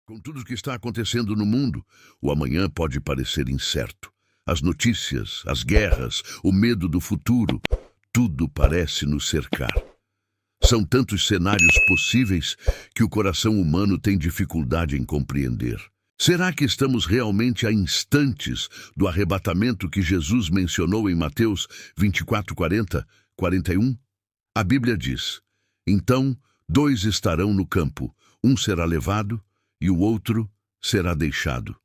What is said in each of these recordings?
Com tudo o que está acontecendo no mundo, o amanhã pode parecer incerto. As notícias, as guerras, o medo do futuro, tudo parece nos cercar. São tantos cenários possíveis que o coração humano tem dificuldade em compreender. Será que estamos realmente a instantes do arrebatamento que Jesus mencionou em Mateus 24, 40, 41? A Bíblia diz: então, dois estarão no campo, um será levado e o outro será deixado.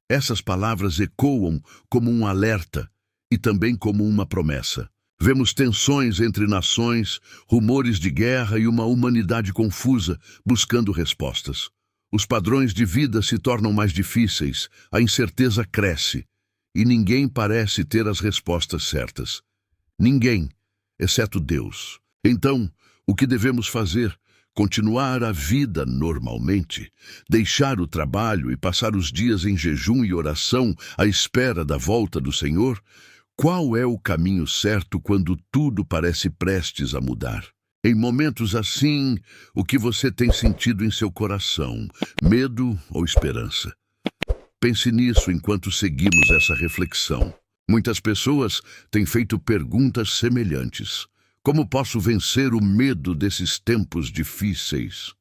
Essas palavras ecoam como um alerta e também como uma promessa. Vemos tensões entre nações, rumores de guerra e uma humanidade confusa, buscando respostas. Os padrões de vida se tornam mais difíceis, a incerteza cresce, e ninguém parece ter as respostas certas. Ninguém, exceto Deus. Então, o que devemos fazer? Continuar a vida normalmente, deixar o trabalho e passar os dias em jejum e oração à espera da volta do Senhor? Qual é o caminho certo quando tudo parece prestes a mudar? Em momentos assim, o que você tem sentido em seu coração? Medo ou esperança? Pense nisso enquanto seguimos essa reflexão. Muitas pessoas têm feito perguntas semelhantes. Como posso vencer o medo desses tempos difíceis?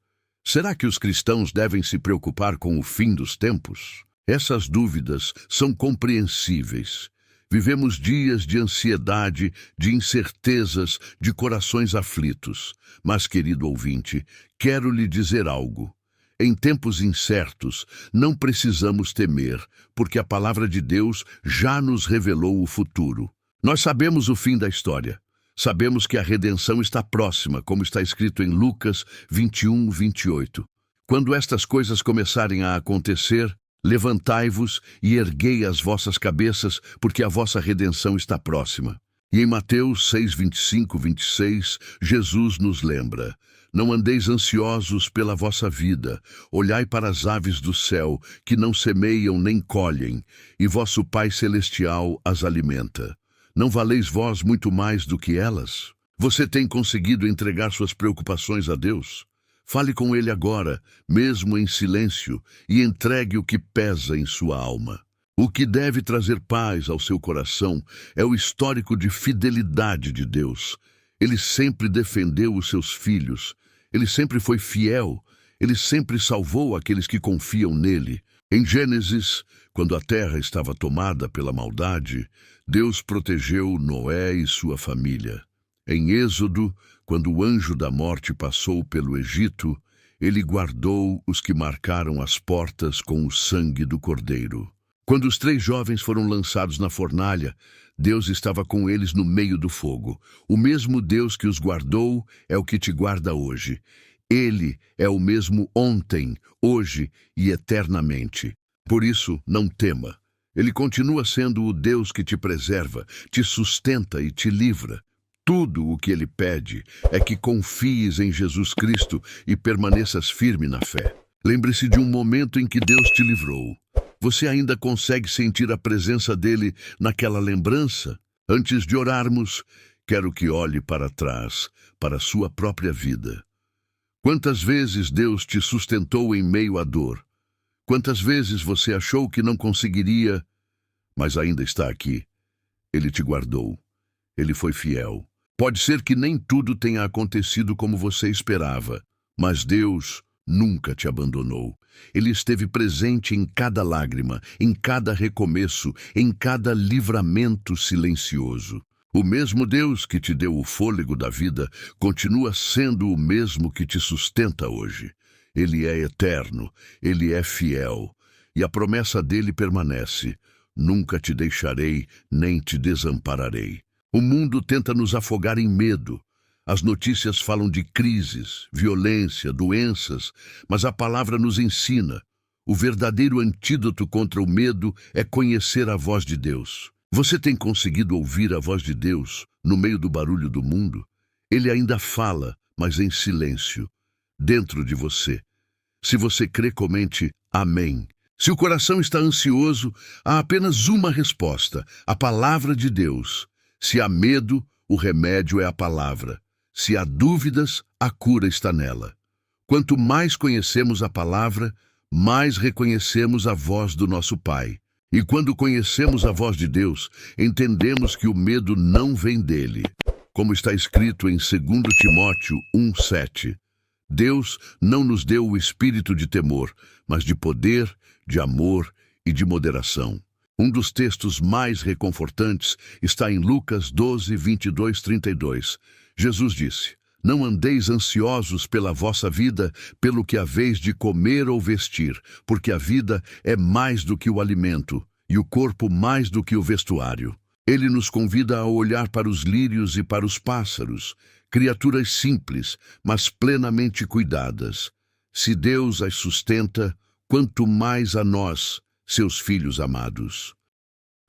Será que os cristãos devem se preocupar com o fim dos tempos? Essas dúvidas são compreensíveis. Vivemos dias de ansiedade, de incertezas, de corações aflitos. Mas, querido ouvinte, quero lhe dizer algo. Em tempos incertos, não precisamos temer, porque a palavra de Deus já nos revelou o futuro. Nós sabemos o fim da história. Sabemos que a redenção está próxima, como está escrito em Lucas 21, 28. Quando estas coisas começarem a acontecer, levantai-vos e erguei as vossas cabeças, porque a vossa redenção está próxima. E em Mateus 6, 25, 26, Jesus nos lembra: não andeis ansiosos pela vossa vida, olhai para as aves do céu, que não semeiam nem colhem, e vosso Pai Celestial as alimenta. Não valeis vós muito mais do que elas? Você tem conseguido entregar suas preocupações a Deus? Fale com Ele agora, mesmo em silêncio, e entregue o que pesa em sua alma. O que deve trazer paz ao seu coração é o histórico de fidelidade de Deus. Ele sempre defendeu os seus filhos. Ele sempre foi fiel. Ele sempre salvou aqueles que confiam nele. Em Gênesis, quando a terra estava tomada pela maldade, Deus protegeu Noé e sua família. Em Êxodo, quando o anjo da morte passou pelo Egito, ele guardou os que marcaram as portas com o sangue do cordeiro. Quando os 3 jovens foram lançados na fornalha, Deus estava com eles no meio do fogo. O mesmo Deus que os guardou é o que te guarda hoje. Ele é o mesmo ontem, hoje e eternamente. Por isso, não tema. Ele continua sendo o Deus que te preserva, te sustenta e te livra. Tudo o que Ele pede é que confies em Jesus Cristo e permaneças firme na fé. Lembre-se de um momento em que Deus te livrou. Você ainda consegue sentir a presença dEle naquela lembrança? Antes de orarmos, quero que olhe para trás, para a sua própria vida. Quantas vezes Deus te sustentou em meio à dor? Quantas vezes você achou que não conseguiria, mas ainda está aqui? Ele te guardou. Ele foi fiel. Pode ser que nem tudo tenha acontecido como você esperava, mas Deus nunca te abandonou. Ele esteve presente em cada lágrima, em cada recomeço, em cada livramento silencioso. O mesmo Deus que te deu o fôlego da vida continua sendo o mesmo que te sustenta hoje. Ele é eterno, Ele é fiel, e a promessa dele permanece: nunca te deixarei, nem te desampararei. O mundo tenta nos afogar em medo. As notícias falam de crises, violência, doenças, mas a palavra nos ensina: o verdadeiro antídoto contra o medo é conhecer a voz de Deus. Você tem conseguido ouvir a voz de Deus no meio do barulho do mundo? Ele ainda fala, mas em silêncio, dentro de você. Se você crê, comente amém. Se o coração está ansioso, há apenas uma resposta: a palavra de Deus. Se há medo, o remédio é a palavra. Se há dúvidas, a cura está nela. Quanto mais conhecemos a palavra, mais reconhecemos a voz do nosso Pai. E quando conhecemos a voz de Deus, entendemos que o medo não vem dele. Como está escrito em 2 Timóteo 1,7. Deus não nos deu o espírito de temor, mas de poder, de amor e de moderação. Um dos textos mais reconfortantes está em Lucas 12, 22, 32. Jesus disse: Não andeis ansiosos pela vossa vida, pelo que haveis de comer ou vestir, porque a vida é mais do que o alimento, e o corpo mais do que o vestuário. Ele nos convida a olhar para os lírios e para os pássaros, criaturas simples, mas plenamente cuidadas. Se Deus as sustenta, quanto mais a nós, seus filhos amados.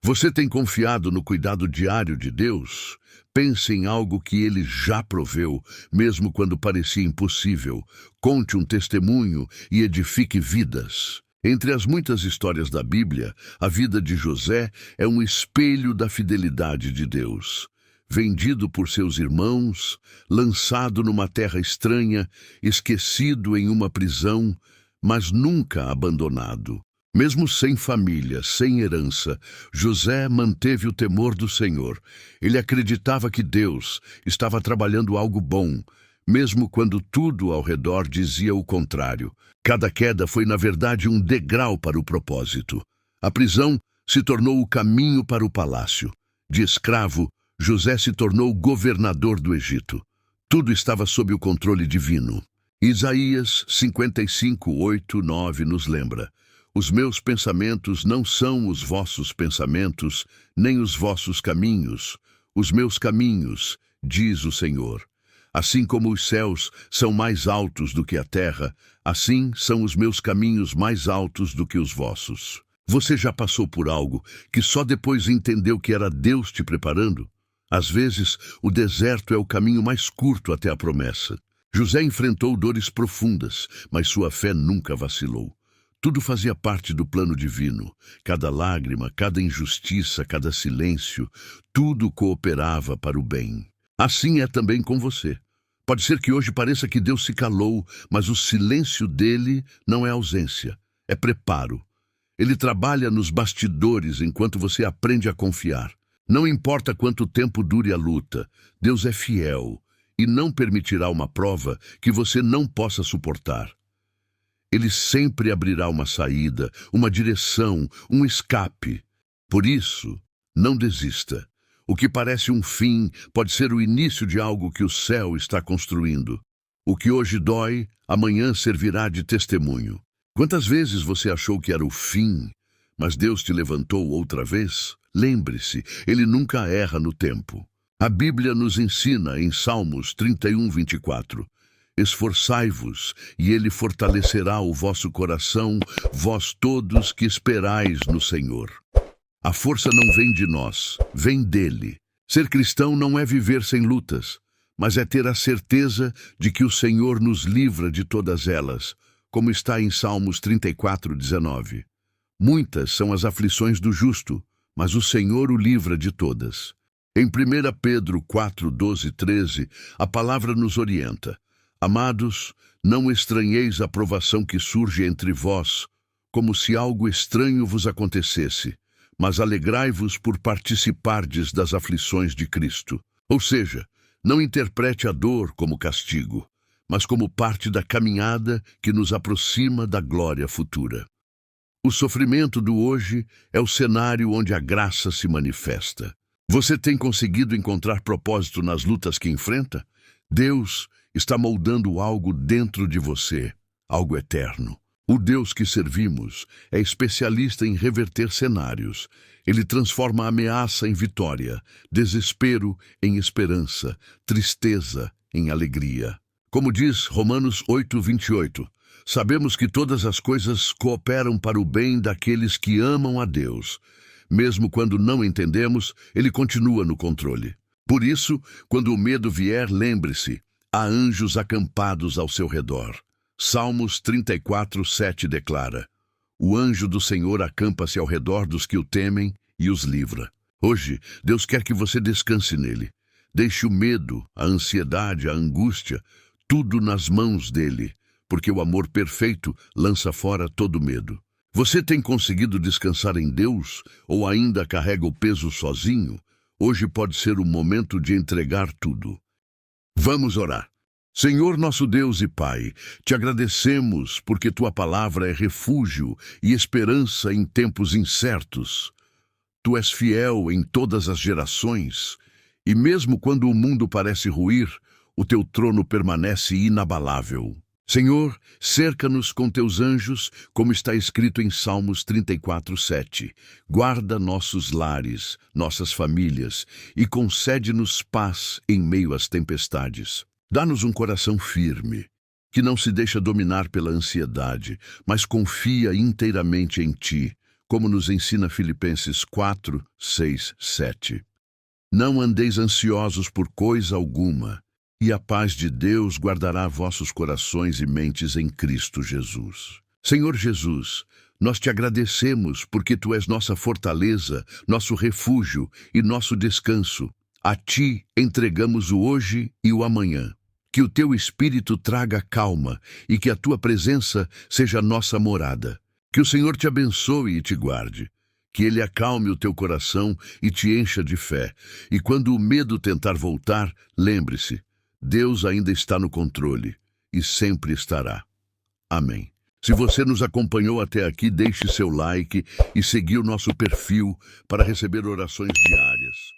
Você tem confiado no cuidado diário de Deus? Pense em algo que Ele já proveu, mesmo quando parecia impossível. Conte um testemunho e edifique vidas. Entre as muitas histórias da Bíblia, a vida de José é um espelho da fidelidade de Deus. Vendido por seus irmãos, lançado numa terra estranha, esquecido em uma prisão, mas nunca abandonado. Mesmo sem família, sem herança, José manteve o temor do Senhor. Ele acreditava que Deus estava trabalhando algo bom, mesmo quando tudo ao redor dizia o contrário. Cada queda foi, na verdade, um degrau para o propósito. A prisão se tornou o caminho para o palácio. De escravo, José se tornou governador do Egito. Tudo estava sob o controle divino. Isaías 55, 8, 9 nos lembra: Os meus pensamentos não são os vossos pensamentos, nem os vossos caminhos. Os meus caminhos, diz o Senhor. Assim como os céus são mais altos do que a terra, assim são os meus caminhos mais altos do que os vossos. Você já passou por algo que só depois entendeu que era Deus te preparando? Às vezes, o deserto é o caminho mais curto até a promessa. José enfrentou dores profundas, mas sua fé nunca vacilou. Tudo fazia parte do plano divino. Cada lágrima, cada injustiça, cada silêncio, tudo cooperava para o bem. Assim é também com você. Pode ser que hoje pareça que Deus se calou, mas o silêncio dele não é ausência, é preparo. Ele trabalha nos bastidores enquanto você aprende a confiar. Não importa quanto tempo dure a luta, Deus é fiel e não permitirá uma prova que você não possa suportar. Ele sempre abrirá uma saída, uma direção, um escape. Por isso, não desista. O que parece um fim pode ser o início de algo que o céu está construindo. O que hoje dói, amanhã servirá de testemunho. Quantas vezes você achou que era o fim, mas Deus te levantou outra vez? Lembre-se, Ele nunca erra no tempo. A Bíblia nos ensina em Salmos 31, 24. Esforçai-vos, e Ele fortalecerá o vosso coração, vós todos que esperais no Senhor. A força não vem de nós, vem dele. Ser cristão não é viver sem lutas, mas é ter a certeza de que o Senhor nos livra de todas elas, como está em Salmos 34, 19. Muitas são as aflições do justo, mas o Senhor o livra de todas. Em 1 Pedro 4, 12, 13, a palavra nos orienta. Amados, não estranheis a provação que surge entre vós, como se algo estranho vos acontecesse, mas alegrai-vos por participardes das aflições de Cristo. Ou seja, não interprete a dor como castigo, mas como parte da caminhada que nos aproxima da glória futura. O sofrimento do hoje é o cenário onde a graça se manifesta. Você tem conseguido encontrar propósito nas lutas que enfrenta? Deus está moldando algo dentro de você, algo eterno. O Deus que servimos é especialista em reverter cenários. Ele transforma a ameaça em vitória, desespero em esperança, tristeza em alegria. Como diz Romanos 8, 28, sabemos que todas as coisas cooperam para o bem daqueles que amam a Deus. Mesmo quando não entendemos, Ele continua no controle. Por isso, quando o medo vier, lembre-se, há anjos acampados ao seu redor. Salmos 34, 7 declara: O anjo do Senhor acampa-se ao redor dos que o temem e os livra. Hoje, Deus quer que você descanse nele. Deixe o medo, a ansiedade, a angústia, tudo nas mãos dele, porque o amor perfeito lança fora todo medo. Você tem conseguido descansar em Deus ou ainda carrega o peso sozinho? Hoje pode ser o momento de entregar tudo. Vamos orar. Senhor nosso Deus e Pai, te agradecemos porque tua palavra é refúgio e esperança em tempos incertos. Tu és fiel em todas as gerações, e mesmo quando o mundo parece ruir, o teu trono permanece inabalável. Senhor, cerca-nos com teus anjos, como está escrito em Salmos 34:7. Guarda nossos lares, nossas famílias, e concede-nos paz em meio às tempestades. Dá-nos um coração firme, que não se deixa dominar pela ansiedade, mas confia inteiramente em Ti, como nos ensina Filipenses 4:6-7. Não andeis ansiosos por coisa alguma, e a paz de Deus guardará vossos corações e mentes em Cristo Jesus. Senhor Jesus, nós te agradecemos porque Tu és nossa fortaleza, nosso refúgio e nosso descanso. A Ti entregamos o hoje e o amanhã. Que o Teu Espírito traga calma e que a Tua presença seja nossa morada. Que o Senhor te abençoe e te guarde. Que Ele acalme o teu coração e te encha de fé. E quando o medo tentar voltar, lembre-se, Deus ainda está no controle e sempre estará. Amém. Se você nos acompanhou até aqui, deixe seu like e seguir o nosso perfil para receber orações diárias.